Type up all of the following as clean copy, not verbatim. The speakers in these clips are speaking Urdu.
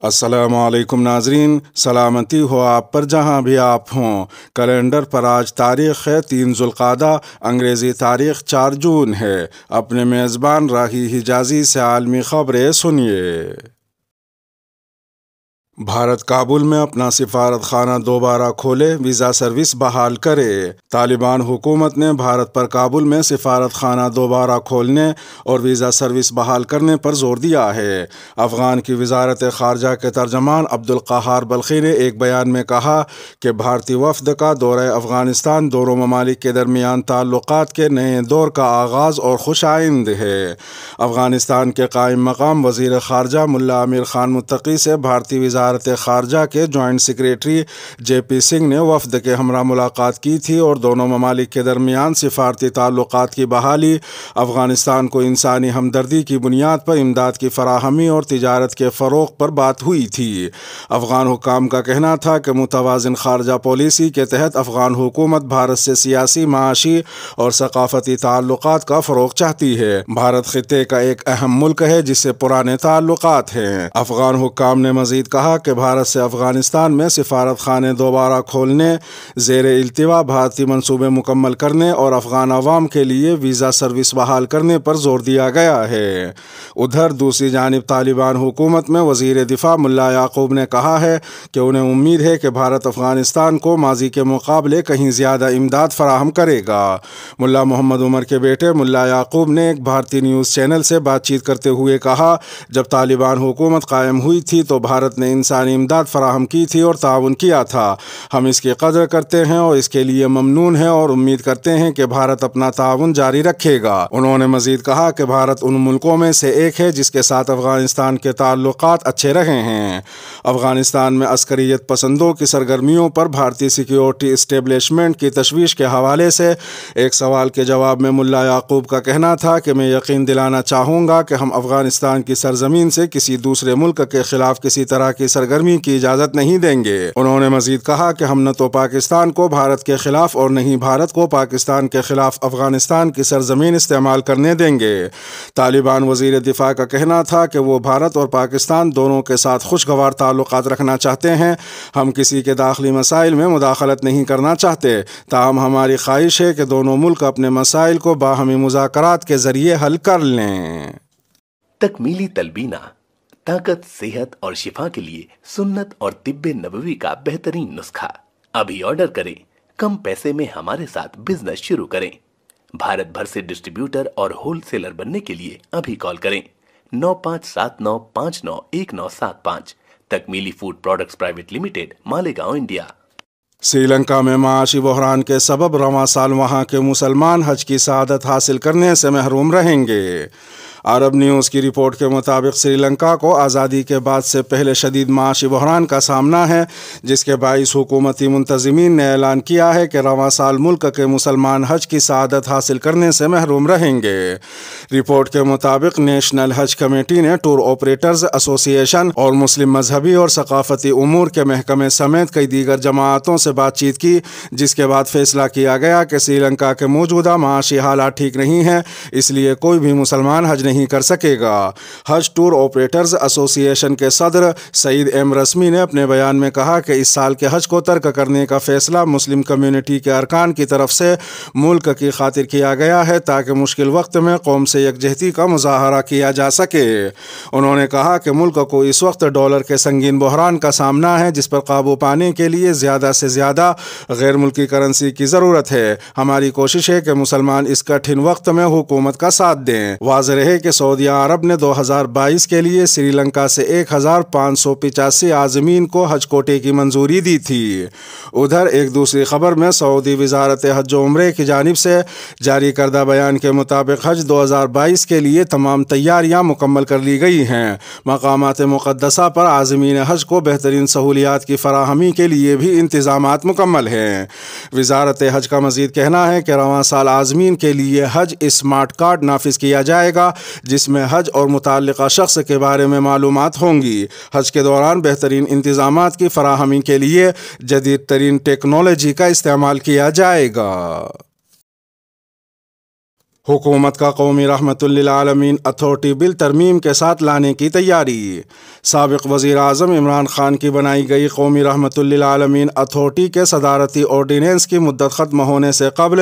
السلام علیکم ناظرین، سلامتی ہو آپ پر جہاں بھی آپ ہوں۔ کیلنڈر پر آج تاریخ ہے 3 ذوالقعدہ، انگریزی تاریخ 4 جون ہے۔ اپنے میزبان راہی حجازی سے عالمی خبریں سنیے۔ بھارت کابل میں اپنا سفارت خانہ دوبارہ کھولے، ویزا سروس بحال کرے۔ طالبان حکومت نے بھارت پر کابل میں سفارت خانہ دوبارہ کھولنے اور ویزا سروس بحال کرنے پر زور دیا ہے۔ افغان کی وزارت خارجہ کے ترجمان عبدالقہار بلخی نے ایک بیان میں کہا کہ بھارتی وفد کا دورہ افغانستان دونوں ممالک کے درمیان تعلقات کے نئے دور کا آغاز اور خوش آئند ہے۔ افغانستان کے قائم مقام وزیر خارجہ ملا امیر خان متقی سے بھارتی وزارت خارجہ کے جوائنٹ سیکریٹری جے پی سنگھ نے وفد کے ہمراہ ملاقات کی تھی اور دونوں ممالک کے درمیان سفارتی تعلقات کی بحالی، افغانستان کو انسانی ہمدردی کی بنیاد پر امداد کی فراہمی اور تجارت کے فروغ پر بات ہوئی تھی۔ افغان حکام کا کہنا تھا کہ متوازن خارجہ پالیسی کے تحت افغان حکومت بھارت سے سیاسی، معاشی اور ثقافتی تعلقات کا فروغ چاہتی ہے۔ بھارت خطے کا ایک اہم ملک ہے جس سے پرانے تعلقات ہیں۔ افغان حکام نے مزید کہا کہ بھارت سے افغانستان میں سفارت خانے دوبارہ کھولنے، زیر التوا بھارتی منصوبے مکمل کرنے اور افغان عوام کے لیے ویزا سروس بحال کرنے پر زور دیا گیا ہے۔ ادھر دوسری جانب طالبان حکومت میں وزیر دفاع ملا یعقوب نے کہا ہے کہ انہیں امید ہے کہ بھارت افغانستان کو ماضی کے مقابلے کہیں زیادہ امداد فراہم کرے گا۔ ملا محمد عمر کے بیٹے ملا یعقوب نے ایک بھارتی نیوز چینل سے بات چیت کرتے ہوئے کہا، جب طالبان حکومت قائم ہوئی تھی تو بھارت نے انسانی امداد فراہم کی تھی اور تعاون کیا تھا۔ ہم اس کی قدر کرتے ہیں اور اس کے لیے ممنون ہیں اور امید کرتے ہیں کہ بھارت اپنا تعاون جاری رکھے گا۔ انہوں نے مزید کہا کہ بھارت ان ملکوں میں سے ایک ہے جس کے ساتھ افغانستان کے تعلقات اچھے رہے ہیں۔ افغانستان میں عسکریت پسندوں کی سرگرمیوں پر بھارتی سیکیورٹی اسٹیبلشمنٹ کی تشویش کے حوالے سے ایک سوال کے جواب میں ملا یعقوب کا کہنا تھا کہ میں یقین دلانا چاہوں گا کہ ہم افغانستان کی سرزمین سے کسی دوسرے ملک کے خلاف کسی طرح کی سرگرمی کی اجازت نہیں دیں گے۔ انہوں نے مزید کہا کہ ہم نہ تو پاکستان کو بھارت کے خلاف اور نہ ہی بھارت کو پاکستان کے خلاف افغانستان کی سرزمین استعمال کرنے دیں گے۔ طالبان وزیر دفاع کا کہنا تھا کہ وہ بھارت اور پاکستان دونوں کے ساتھ خوشگوار تعلقات رکھنا چاہتے ہیں۔ ہم کسی کے داخلی مسائل میں مداخلت نہیں کرنا چاہتے، تاہم ہماری خواہش ہے کہ دونوں ملک اپنے مسائل کو باہمی مذاکرات کے ذریعے حل کر لیں۔ تکمیلی تلبینہ طاقت، صحت اور شفا کے لیے سنت اور طب نبوی کا بہترین نسخہ۔ ابھی آرڈر کریں، کم پیسے میں ہمارے ساتھ بزنس شروع کریں۔ بھارت بھر سے ڈسٹریبیوٹر اور ہول سیلر بننے کے لیے ابھی کال کریں 9579591975۔ Takmeeli food products private limited, Malegaon, India. Sri Lanka میں معاشی بحران کے سبب رواں سال وہاں کے مسلمان حج کی سعادت حاصل کرنے سے محروم رہیں گے۔ عرب نیوز کی رپورٹ کے مطابق سری لنکا کو آزادی کے بعد سے پہلے شدید معاشی بحران کا سامنا ہے، جس کے باعث حکومتی منتظمین نے اعلان کیا ہے کہ رواں سال ملک کے مسلمان حج کی سعادت حاصل کرنے سے محروم رہیں گے۔ رپورٹ کے مطابق نیشنل حج کمیٹی نے ٹور آپریٹرز ایسوسی ایشن اور مسلم مذہبی اور ثقافتی امور کے محکمے سمیت کئی دیگر جماعتوں سے بات چیت کی، جس کے بعد فیصلہ کیا گیا کہ سری لنکا کے موجودہ معاشی حالات ٹھیک نہیں ہیں، اس لیے کوئی بھی مسلمان حج نہیں کر سکے گا۔ حج ٹور آپریٹرز ایسوسی ایشن کے صدر سعید ایم رسمی نے اپنے بیان میں کہا کہ اس سال کے حج کو ترک کرنے کا فیصلہ مسلم کمیونٹی کے ارکان کی طرف سے ملک کی خاطر کیا گیا ہے تاکہ مشکل وقت میں قوم سے یکجہتی کا مظاہرہ کیا جا سکے۔ انہوں نے کہا کہ ملک کو اس وقت ڈالر کے سنگین بحران کا سامنا ہے، جس پر قابو پانے کے لیے زیادہ سے زیادہ غیر ملکی کرنسی کی ضرورت ہے۔ ہماری کوشش ہے کہ مسلمان اس کٹھن وقت میں حکومت کا ساتھ دیں۔ واضح رہے کہ سعودیہ عرب نے 2022 کے لیے سری لنکا سے 1585 عازمین کو حج کوٹے کی منظوری دی تھی۔ ادھر ایک دوسری خبر میں سعودی وزارت حج و عمرے کی جانب سے جاری کردہ بیان کے مطابق حج 2022 کے لیے تمام تیاریاں مکمل کر لی گئی ہیں۔ مقامات مقدسہ پر عازمین حج کو بہترین سہولیات کی فراہمی کے لیے بھی انتظامات مکمل ہیں۔ وزارت حج کا مزید کہنا ہے کہ رواں سال عازمین کے لیے حج اسمارٹ کارڈ نافذ کیا جائے گا، جس میں حج اور متعلقہ شخص کے بارے میں معلومات ہوں گی۔ حج کے دوران بہترین انتظامات کی فراہمی کے لیے جدید ترین ٹیکنالوجی کا استعمال کیا جائے گا۔ حکومت کا قومی رحمت للعالمین اتھارٹی بل ترمیم کے ساتھ لانے کی تیاری۔ سابق وزیر اعظم عمران خان کی بنائی گئی قومی رحمت للعالمین اتھارٹی کے صدارتی آرڈیننس کی مدت ختم ہونے سے قبل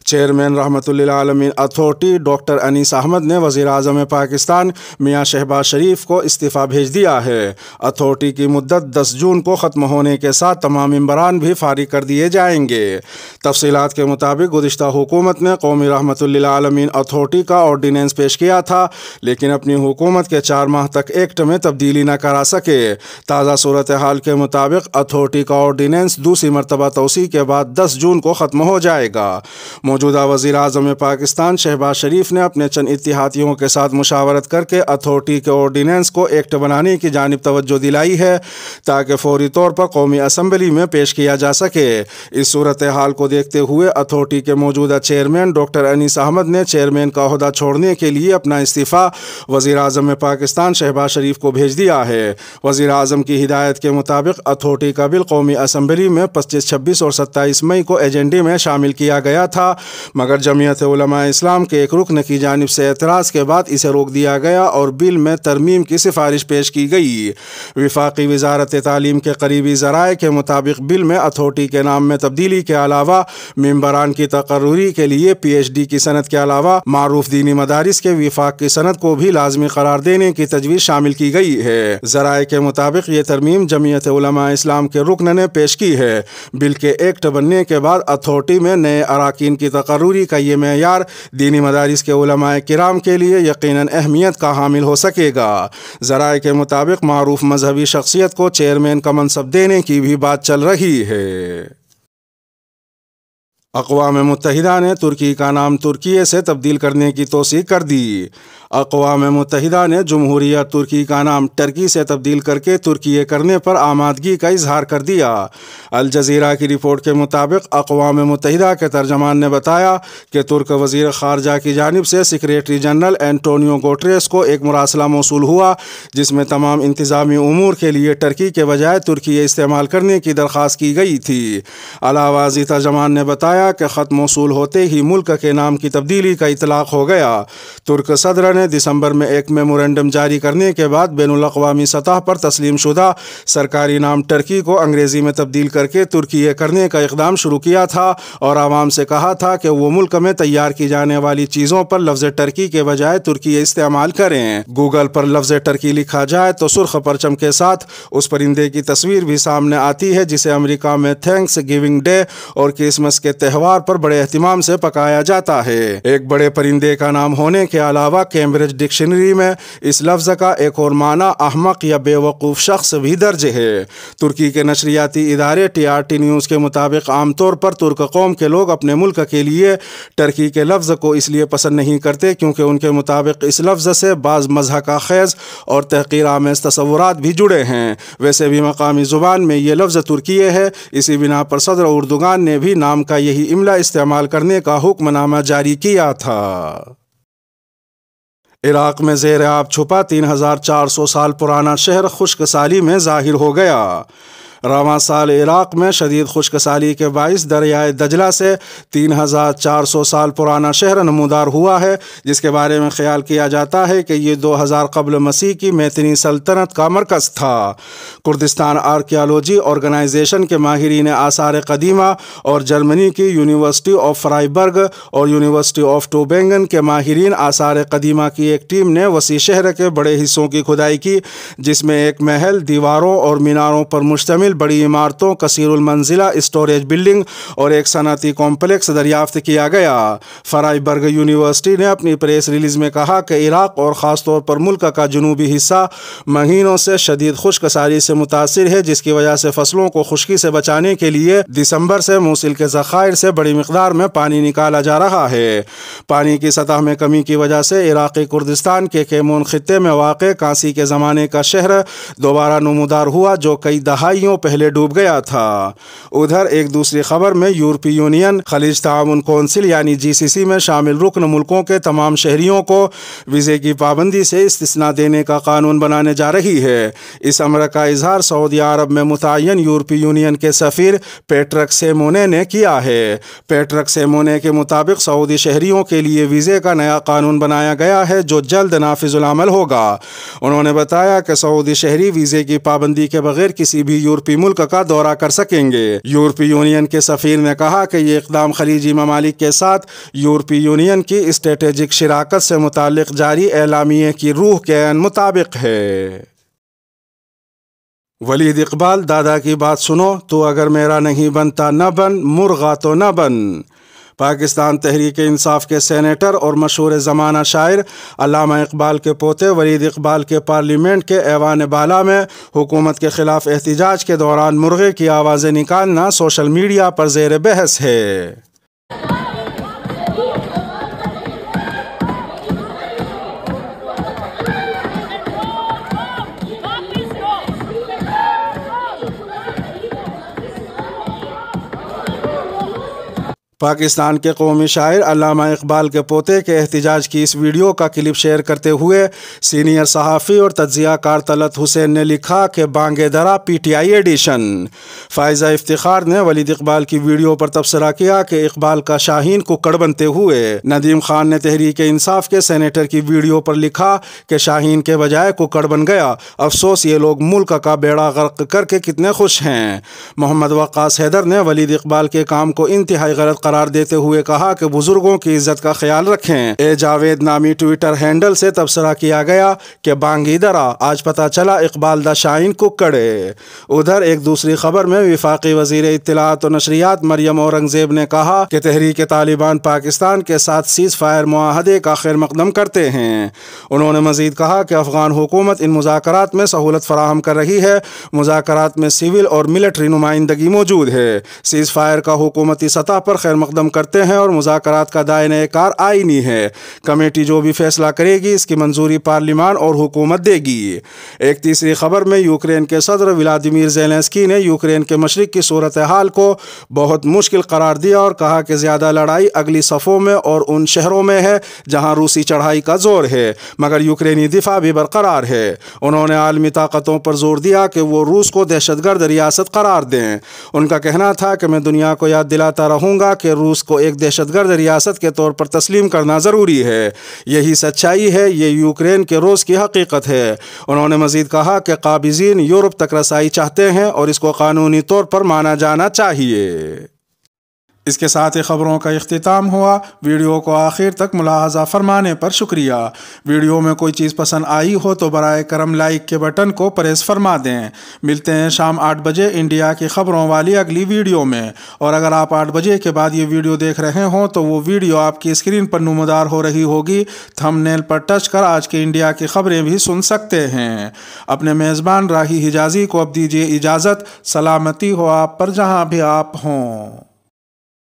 چیئرمین رحمت للعالمین اتھارٹی ڈاکٹر انیس احمد نے وزیر اعظم پاکستان میاں شہباز شریف کو استعفیٰ بھیج دیا ہے۔ اتھارٹی کی مدت 10 جون کو ختم ہونے کے ساتھ تمام ممبران بھی فارغ کر دیے جائیں گے۔ تفصیلات کے مطابق گزشتہ حکومت نے قومی رحمت للعالمین اتھارٹی کا آرڈیننس پیش کیا تھا، لیکن اپنی حکومت کے 4 ماہ تک ایکٹ میں تبدیلی نہ کرا سکے۔ تازہ صورتحال کے مطابق اتھارٹی کا آرڈیننس دوسری مرتبہ توسیع کے بعد 10 جون کو ختم ہو جائے گا۔ موجودہ وزیر اعظم پاکستان شہباز شریف نے اپنے چند اتحادیوں کے ساتھ مشاورت کر کے اتھارٹی کے آرڈیننس کو ایکٹ بنانے کی جانب توجہ دلائی ہے تاکہ فوری طور پر قومی اسمبلی میں پیش کیا جا سکے۔ اس صورتحال کو دیکھتے ہوئے اتھارٹی کے موجودہ چیئرمین ڈاکٹر انیس احمد نے چیئرمین کا عہدہ چھوڑنے کے لیے اپنا استعفیٰ وزیر اعظم پاکستان شہباز شریف کو بھیج دیا ہے۔ وزیر اعظم کی ہدایت کے مطابق اتھارٹی کا بل قومی اسمبلی میں 25، 26 اور 27 مئی کو ایجنڈے میں شامل کیا گیا تھا، مگر جمعیت علماء اسلام کے ایک رکن کی جانب سے اعتراض کے بعد اسے روک دیا گیا اور بل میں ترمیم کی سفارش پیش کی گئی۔ وفاقی وزارت تعلیم کے قریبی ذرائع کے مطابق بل میں اتھارٹی کے نام میں تبدیلی کے علاوہ ممبران کی تقرری کے لیے PhD کی سند کے علاوہ معروف دینی مدارس کے وفاق کی سند کو بھی لازمی قرار دینے کی تجویز شامل کی گئی ہے۔ ذرائع کے مطابق یہ ترمیم جمعیت علماء اسلام کے رکن نے پیش کی ہے۔ بل کے ایکٹ بننے کے بعد اتھارٹی میں نئے اراکین کی تقرری کا یہ معیار دینی مدارس کے علماء کرام کے لیے یقیناً اہمیت کا حامل ہو سکے گا۔ ذرائع کے مطابق معروف مذہبی شخصیت کو چیئرمین کا منصب دینے کی بھی بات چل رہی ہے۔ اقوام متحدہ نے ترکی کا نام ترکیے سے تبدیل کرنے کی توثیق کر دی۔ اقوام متحدہ نے جمہوریہ ترکی کا نام ٹرکی سے تبدیل کر کے ترکیے کرنے پر آمادگی کا اظہار کر دیا۔ الجزیرہ کی رپورٹ کے مطابق اقوام متحدہ کے ترجمان نے بتایا کہ ترک وزیر خارجہ کی جانب سے سیکریٹری جنرل اینٹونیو گوٹریس کو ایک مراسلہ موصول ہوا جس میں تمام انتظامی امور کے لیے ٹرکی کے بجائے ترکیے استعمال کرنے کی درخواست کی گئی تھی۔ علاوہ ازیں ترجمان نے بتایا کہ خط موصول ہوتے ہی ملک کے نام کی تبدیلی کا اطلاق ہو گیا۔ ترک صدر نے دسمبر میں ایک میمورنڈم جاری کرنے کے بعد بین الاقوامی سطح پر تسلیم شدہ سرکاری نام ٹرکی کو انگریزی میں تبدیل کر کے ترکیے کرنے کا اقدام شروع کیا تھا اور عوام سے کہا تھا کہ وہ ملک میں تیار کی جانے والی چیزوں پر لفظ ٹرکی کے بجائے ترکیے استعمال کریں۔ گوگل پر لفظ ٹرکی لکھا جائے تو سرخ پرچم کے ساتھ اس پرندے کی تصویر بھی سامنے آتی ہے جسے امریکہ میں تھینکس گیونگ ڈے اور کرسمس کے تہوار پر بڑے اہتمام سے پکایا جاتا ہے۔ ایک بڑے پرندے کا نام ہونے کے علاوہ کیمبرج ڈکشنری میں اس لفظ کا ایک اور معنی احمق یا بے وقوف شخص بھی درج ہے۔ ترکی کے نشریاتی ادارے TRT نیوز کے مطابق عام طور پر ترک قوم کے لوگ اپنے ملک کے لیے ٹرکی کے لفظ کو اس لیے پسند نہیں کرتے کیونکہ ان کے مطابق اس لفظ سے بعض مضحکہ خیز اور تحقیر آمیز تصورات بھی جڑے ہیں۔ ویسے بھی مقامی زبان میں یہ لفظ ترکیے ہے، اسی بنا پر صدر اردوغان نے بھی نام کا یہی املا استعمال کرنے کا حکم نامہ جاری کیا تھا۔ عراق میں زیر آب چھپا 3400 سال پرانا شہر خشک سالی میں ظاہر ہو گیا۔ رواں سال عراق میں شدید خشک سالی کے باعث دریائے دجلہ سے 3400 سال پرانا شہر نمودار ہوا ہے جس کے بارے میں خیال کیا جاتا ہے کہ یہ 2000 قبل مسیح کی میتنی سلطنت کا مرکز تھا۔ کردستان آرکیالوجی آرگنائزیشن کے ماہرین آثار قدیمہ اور جرمنی کی یونیورسٹی آف فرائبرگ اور یونیورسٹی آف ٹوبینگن کے ماہرین آثار قدیمہ کی ایک ٹیم نے وسیع شہر کے بڑے حصوں کی کھدائی کی جس میں ایک محل، دیواروں اور میناروں پر مشتمل بڑی عمارتوں، کثیر المنزلہ اسٹوریج بلڈنگ اور ایک صنعتی کمپلیکس دریافت کیا گیا۔ فرائبرگ یونیورسٹی نے اپنی پریس ریلیز میں کہا کہ عراق اور خاص طور پر ملک کا جنوبی حصہ مہینوں سے شدید خشک سالی سے متاثر ہے جس کی وجہ سے فصلوں کو خشکی سے بچانے کے لیے دسمبر سے موصل کے ذخائر سے بڑی مقدار میں پانی نکالا جا رہا ہے۔ پانی کی سطح میں کمی کی وجہ سے عراقی کردستان کے کیمون خطے میں واقع کانسی کے زمانے کا شہر دوبارہ نمودار ہوا جو کئی دہائیوں پہلے ڈوب گیا تھا۔ ادھر ایک دوسری خبر میں یورپی یونین خلیج تعاون کونسل یعنی GCC میں شامل رکن ملکوں کے تمام شہریوں کو ویزے کی پابندی سے استثناء دینے کا قانون بنانے جا رہی ہے۔ اس امر کا اظہار سعودی عرب میں متعین یورپی یونین کے سفیر پیٹرک سیمونے نے کیا ہے۔ پیٹرک سیمونے کے مطابق سعودی شہریوں کے لیے ویزے کا نیا قانون بنایا گیا ہے جو جلد نافذ العمل ہوگا۔ انہوں نے بتایا کہ سعودی شہری ویزے کی پابندی کے بغیر کسی بھی یورپی ملک کا دورہ کر سکیں گے۔ یورپی یونین کے سفیر نے کہا کہ یہ اقدام خلیجی ممالک کے ساتھ یورپی یونین کی اسٹریٹجک شراکت سے متعلق جاری اعلامیے کی روح کے عین مطابق ہے۔ ولید اقبال، دادا کی بات سنو، تو اگر میرا نہیں بنتا نہ بن، مرغا تو نہ بن۔ پاکستان تحریک انصاف کے سینیٹر اور مشہور زمانہ شاعر علامہ اقبال کے پوتے ولید اقبال کے پارلیمنٹ کے ایوان بالا میں حکومت کے خلاف احتجاج کے دوران مرغے کی آوازیں نکالنا سوشل میڈیا پر زیر بحث ہے۔ پاکستان کے قومی شاعر علامہ اقبال کے پوتے کے احتجاج کی اس ویڈیو کا کلپ شیئر کرتے ہوئے سینئر صحافی اور تجزیہ کار طلعت حسین نے لکھا کہ بانگے درا PTI ایڈیشن۔ فائزہ افتخار نے ولید اقبال کی ویڈیو پر تبصرہ کیا کہ اقبال کا شاہین ککڑ بنتے ہوئے۔ ندیم خان نے تحریک انصاف کے سینیٹر کی ویڈیو پر لکھا کہ شاہین کے بجائے ککڑ بن گیا، افسوس یہ لوگ ملک کا بیڑا غرق کر کے کتنے خوش ہیں۔ محمد وقاص حیدر نے ولید اقبال کے کام کو انتہائی غلط قرار دیتے ہوئے کہا کہ بزرگوں کی عزت کا خیال رکھیں۔ اے جاوید نامی ٹویٹر ہینڈل سے تبصرہ کیا گیا کہ بانگی درا، آج پتہ چلا اقبال دا شاہین ککڑے۔ ادھر ایک دوسری خبر میں وفاقی وزیر اطلاعات و نشریات مریم اورنگزیب نے کہا کہ تحریک طالبان پاکستان کے ساتھ سیز فائر معاہدے کا خیر مقدم کرتے ہیں۔ انہوں نے مزید کہا کہ افغان حکومت ان مذاکرات میں سہولت فراہم کر رہی ہے۔ مذاکرات میں سول اور ملٹری نمائندگی موجود ہے۔ سیز فائر کا حکومتی سطح پر خیر مقدم کرتے ہیں اور مذاکرات کا دائرۂ کار آئینی ہے۔ کمیٹی جو بھی فیصلہ کرے گی اس کی منظوری پارلیمان اور حکومت دے گی۔ ایک تیسری خبر میں یوکرین کے صدر ولادیمیر زیلنسکی نے یوکرین کے مشرق کی صورتحال کو بہت مشکل قرار دیا اور کہا کہ زیادہ لڑائی اگلی صفوں میں اور ان شہروں میں ہے جہاں روسی چڑھائی کا زور ہے، مگر یوکرینی دفاع بھی برقرار ہے۔ انہوں نے عالمی طاقتوں پر زور دیا کہ وہ روس کو دہشت گرد ریاست قرار دیں۔ ان کا کہنا تھا کہ میں دنیا کو یاد دلاتا رہوں گا کہ روس کو ایک دہشت گرد ریاست کے طور پر تسلیم کرنا ضروری ہے۔ یہی سچائی ہے، یہ یوکرین کے روس کی حقیقت ہے۔ انہوں نے مزید کہا کہ قابضین یورپ تک رسائی چاہتے ہیں اور اس کو قانونی طور پر مانا جانا چاہیے۔ اس کے ساتھ ہی خبروں کا اختتام ہوا۔ ویڈیو کو آخر تک ملاحظہ فرمانے پر شکریہ۔ ویڈیو میں کوئی چیز پسند آئی ہو تو برائے کرم لائک کے بٹن کو پریس فرما دیں۔ ملتے ہیں شام 8 بجے انڈیا کی خبروں والی اگلی ویڈیو میں، اور اگر آپ 8 بجے کے بعد یہ ویڈیو دیکھ رہے ہوں تو وہ ویڈیو آپ کی اسکرین پر نمودار ہو رہی ہوگی۔ تھم نیل پر ٹچ کر آج کے انڈیا کی خبریں بھی سن سکتے ہیں۔ اپنے میزبان راہی حجازی کو اب دیجیے اجازت۔ سلامتی ہو آپ پر جہاں بھی آپ ہوں۔